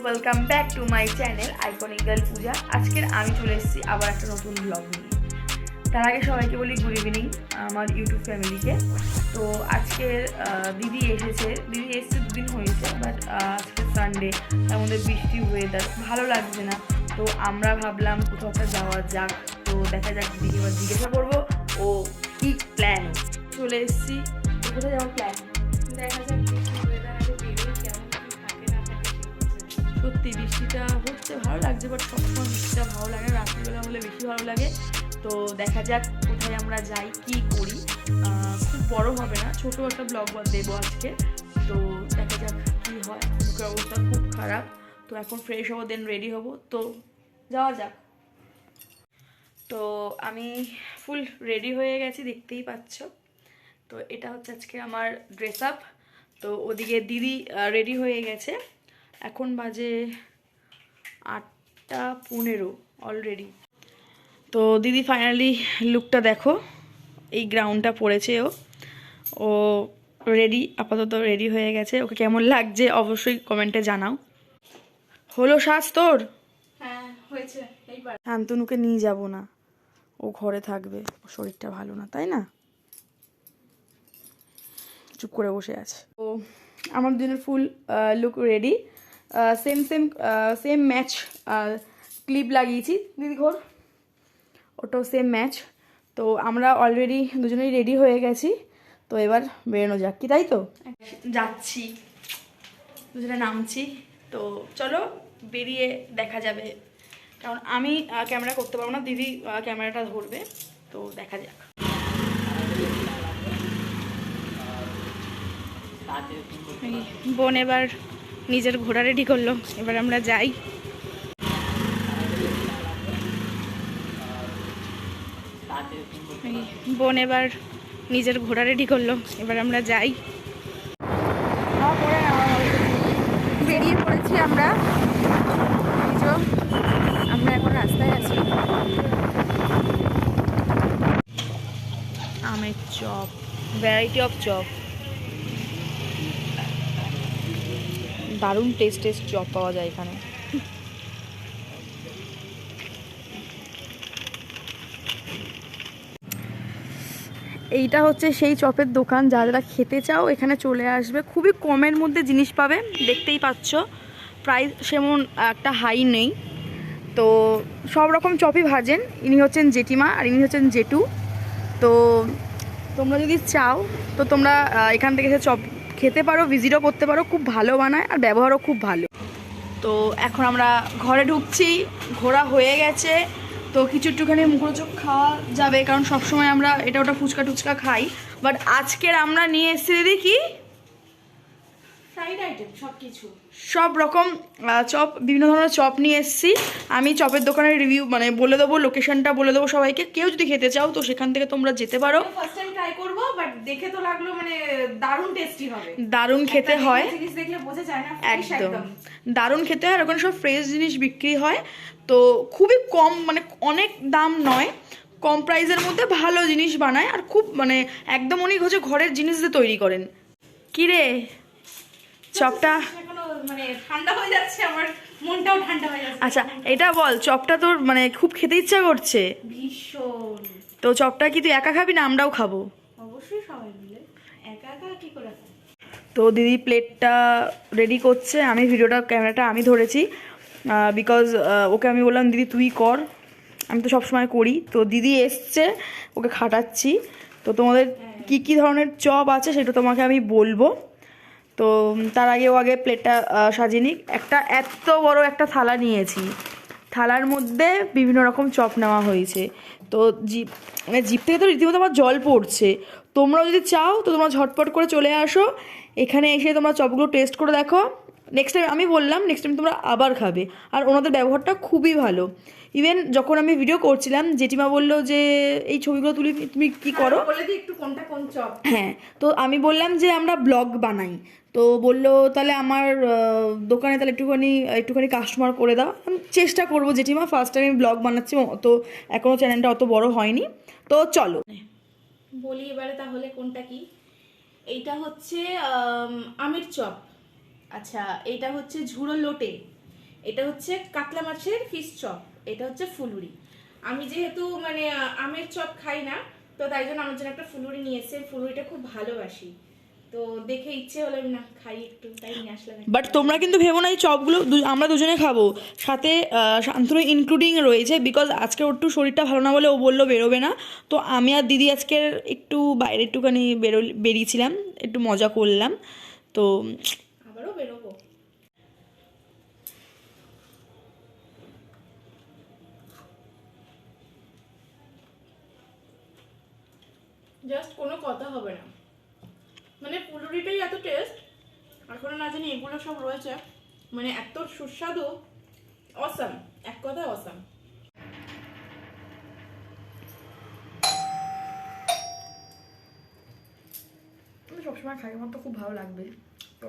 Welcome back to my channel iconic girl Puja. আজকের আমি চলে এসেছি আবার একটা নতুন ব্লগ নিয়ে। তার আগে সবাইকে বলি গুড ইভিনিং আমার ইউটিউব ফ্যামিলিকে। তো আজকের দিদি এসেছে দুদিন হয়েছে, বাট আজকে সানডে, তার মধ্যে বৃষ্টি ওয়েদার ভালো লাগছে না। তো আমরা ভাবলাম কোথাও একটা যাওয়া যাক। তো দেখা যাক, দিদিকে এবার জিজ্ঞাসা করবো ও কী প্ল্যান। চলে এসেছি, কোথায় যাওয়ার প্ল্যান দেখা যাক। সত্যি বৃষ্টিটা হচ্ছে, ভালো লাগছে, বাট সবসময় বৃষ্টিটা ভালো লাগে, রাত্রিবেলা হলে বেশি ভালো লাগে। তো দেখা যাক কোথায় আমরা যাই, কি করি। খুব বড় হবে না, ছোটো একটা ব্লগ দেবো আজকে। তো দেখা যাক কী হয়। মুখের অবস্থা খুব খারাপ, তো এখন ফ্রেশ হবো, দেন রেডি হবো, তো যাওয়া যাক। তো আমি ফুল রেডি হয়ে গেছি, দেখতেই পাচ্ছ। তো এটা হচ্ছে আজকে আমার ড্রেস আপ। তো ওদিকে দিদি রেডি হয়ে গেছে, এখন বাজে 8:15 অলরেডি। তো দিদি ফাইনালি লুকটা দেখো, এই গ্রাউন্ডটা পরেছে ও রেডি, আপাতত রেডি হয়ে গেছে। ওকে কেমন লাগছে অবশ্যই কমেন্টে জানাও। হলো সাজ তোর? হ্যাঁ হয়েছে। এইবার শান্তনুকে নিয়ে যাব না, ও ঘরে থাকবে, ওর শরীরটা ভালো না, তাই না? চুপ করে বসে আছে। তো আমার দিনের ফুল look ready, same match clip লাগিয়েছি দিদি ঘর, ওটাও সেম ম্যাচ। তো আমরা অলরেডি দুজনেই রেডি হয়ে গেছি। তো এবার বেরোনো যাক, কি তাই তো? যাচ্ছি, দুজনে নামছি। তো চলো বেরিয়ে দেখা যাবে, কারণ আমি ক্যামেরা করতে পারবো না, দিদি ক্যামেরাটা ধরবে। তো দেখা যাক। বোন এবার নিজের ঘোড়া রেডি করলো, এবার আমরা যাই। বোন এবার নিজের ঘোড়া রেডি করলো, এবার আমরা যাই। বেরিয়ে পড়েছি আমরা, আমরা এখন রাস্তায় আছি। আমের চপ, ভ্যারাইটি অফ চপ, দারুণ টেস্ট চপ পাওয়া যায় এখানে। এইটা হচ্ছে সেই চপের দোকান, যারা খেতে চাও এখানে চলে আসবে, খুবই কমের মধ্যে জিনিস পাবে। দেখতেই পাচ্ছ প্রাইস সেমন একটা হাই নেই। তো সব রকম চপই ভাজেন। ইনি হচ্ছেন জেঠিমা আর ইনি হচ্ছেন জেঠু। তো তোমরা যদি চাও তো তোমরা এখান থেকে এসে চপ খেতে পারো, ভিজিটও করতে পারো, খুব ভালো বানায় আর ব্যবহারও খুব ভালো। তো এখন আমরা ঘরে ঢুকছি, ঘোরা হয়ে গেছে। তো কিছু একটুখানি মুখরোচক খাওয়া যাবে, কারণ সবসময় আমরা এটা ওটা ফুচকা টুচকা খাই, বাট আজকের আমরা নিয়ে এসেছি দিদি কি ফ্রাইড আইটেম, সব রকম চপ, বিভিন্ন ধরনের চপ নিয়ে এসেছি। আমি চপের দোকানের রিভিউ বলে দেবো, লোকেশনটা বলে দেবো সবাইকে। কেউ যদি খেতে চাও তো সেখান থেকে তোমরা যেতে পারো। ফার্স্ট টাইম ট্রাই করব, বাট দেখে তো লাগলো দারুণ টেস্টি হবে, দারুণ খেতে হয়, জিনিস দেখলে বোঝা যায় না, একদম দারুণ খেতে হয়। আর ওখানে সব ফ্রেশ জিনিস বিক্রি হয়, তো খুবই কম, অনেক দাম নয়, কম প্রাইসের মধ্যে ভালো জিনিস বানায়। আর খুব একদম উনি হচ্ছে ঘরের জিনিস দিয়ে তৈরি করেন। কি রে চপটা ঠান্ডা হয়ে যাচ্ছে, আমার মনটাও ঠান্ডা হয়ে যাচ্ছে। আচ্ছা এটা বল, চপটা তোর খুব খেতে ইচ্ছা করছে ভীষণ। তো চপটা কি তুই একা খাবি না আমরাও খাবো? অবশ্যই সবাই মিলে, একা একা কি করে। তো দিদি প্লেটটা রেডি করছে, আমি ক্যামেরাটা আমি ধরেছি, বিকজ ওকে আমি বললাম দিদি তুই কর, আমি তো সবসময় করি। তো দিদি এসছে, ওকে খাটাচ্ছি। তো তোমাদের কি কি ধরনের চপ আছে সেটা তোমাকে আমি বলবো। তো তার আগে ও আগে প্লেটটা সাজিয়ে নিক। এত বড় একটা থালা নিয়েছি, থালার মধ্যে বিভিন্ন রকম চপ নেওয়া হয়েছে। তো জিভ থেকে তো রীতিমতো আমার জল পড়ছে। তোমরাও যদি চাও তো তোমরা ঝটপট করে চলে আসো, এখানে এসে তোমরা চপগুলো টেস্ট করে দেখো। নেক্সট টাইম আমি বললাম নেক্সট টাইম তোমরা আবার খাবে। আর ওনাদের ব্যবহারটা খুবই ভালো। ইভেন যখন আমি ভিডিও করছিলাম জেঠিমা বললো যে এই ছবিগুলো তুমি কি করো, একটু কোনটা কোন চপ। হ্যাঁ, তো আমি বললাম যে আমরা ব্লগ বানাই। তো বললো তাহলে আমার দোকানে তাহলে একটুখানি কাস্টমার করে দাও। আমি চেষ্টা করবো জেঠিমা, ফার্স্ট টাইম আমি ব্লগ বানাচ্ছি, তো এখনও চ্যানেলটা অত বড় হয়নি। তো চলো বলি এবারে তাহলে কোনটা কি। এইটা হচ্ছে আমের চপ, আচ্ছা এইটা হচ্ছে ঝুড়ো লোটে, এটা হচ্ছে কাতলা মাছের ফিশ চপ, এটা হচ্ছে ফুলুরি। আমি যেহেতু মানে আমের চপ খাই না, তো তাই জন্য আমার জন্য একটা ফুলুরি নিয়ে এসেছে। ফুলুরিটা খুব ভালোবাসি, তো দেখে ইচ্ছে হলো না খাই একটু, তাই নিয়ে আসলাম। বাট তোমরা কিন্তু ভেবো না এই চপগুলো আমরা দুজনে খাবো, সাথে শান্তনু ইনক্লুডিং রয়েছে, বিকজ আজকে ওর একটু শরীরটা ভালো না বলে ও বললো বেরোবে না। তো আমি আর দিদি আজকের একটু বাইরে একটুখানি বেরিয়েছিলাম, একটু মজা করলাম। তো আবারও বেরোবো। জাস্ট কোনো কথা হবে না, মানে ফুলুরিটাই এত টেস্ট, এখনো না জানি এগুলো সব রয়েছে, মানে এত সুস্বাদু, অসাম, এক কথায় অসাম। আমি সবসময় খাই, আমার তো খুব ভালো লাগবে। তো